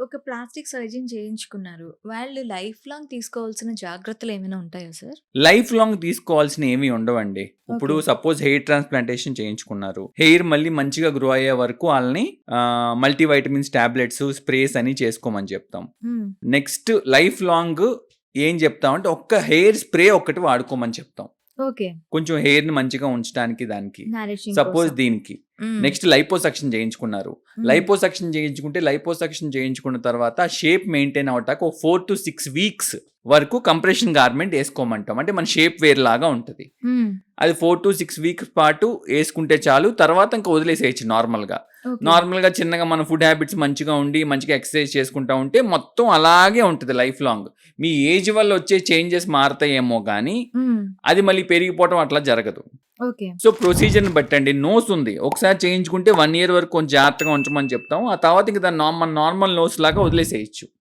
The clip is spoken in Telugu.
ఒక ప్లాస్టిక్ సర్జరీ చేయించుకున్నారు. వాళ్ళు లైఫ్ లాంగ్ తీసుకోవాల్సిన జాగ్రత్తలేమైనా ఉంటాయా సార్? లైఫ్ లాంగ్ తీసుకోవాల్సిన ఏమీ ఉండవండి. ఇప్పుడు ఓకే. సపోజ్ హెయిర్ ట్రాన్స్‌ప్లాంటేషన్ చేయించుకున్నారు. హెయిర్ మళ్ళీ మంచిగా గ్రో అయ్యే వరకు ఆళ్ళని మల్టీ వైటమిన్స్ టాబ్లెట్స్, స్ప్రేస్ అని చేసుకోమని చెప్తాం. హ్మ్. నెక్స్ట్ లైఫ్ లాంగ్ ఏం చెప్తామంటే ఒక్క హెయిర్ స్ప్రే ఒక్కటి వాడుకోమని చెప్తాం. ఓకే. కొంచెం హెయిర్‌ని మంచిగా ఉంచడానికి దానికి. నరిషింగ్ సపోజ్ కోసం. దీనికి. హ్మ్. నెక్స్ట్ లైపోసక్షన్ చేయించుకున్నారు. హ్మ్. లైపోసక్షన్ చేయించుకున్న తర్వాత షేప్ మెయింటైన్ అవ్వటానికి ఒక 4-6 వీక్స్ వరకు కంప్రెషన్ గార్మెంట్ ఏసుకోమంటాం. అంటే మన షేప్ వేర్ లాగా ఉంటది. హ్మ్. అది 4-6 వీక్స్ పాటు ఏసుకుంటే చాలు. తర్వాత ఇంక వదిలేసేయొచ్చు నార్మల్‌గా. ఓకే. నార్మల్‌గా చిన్నగా మన ఫుడ్ హ్యాబిట్స్ మంచిగా ఉండి, మంచిగా ఎక్సర్సైజ్ చేసుకుంటా ఉంటే మొత్తం అలాగే ఉంటది లైఫ్ లాంగ్. మీ ఏజ్ వల్ల వచ్చే చేంజెస్ మారతాయేమో గానీ, హ్మ్. అది మళ్ళీ పెరిగిపోవటం అట్లా జరగదు. ఓకే. సో, ప్రొసీజర్‌ని బట్టండి. నోస్ ఉంది. ఒకసారి చేయించుకుంటే 1 ఇయర్ వరకు కొంచెం జాగ్రత్తగా ఉంచమని చెప్తాం. ఆ తర్వాత ఇంక దాన్ని మన నార్మల్ నోస్ లాగా వదిలేసేయొచ్చు.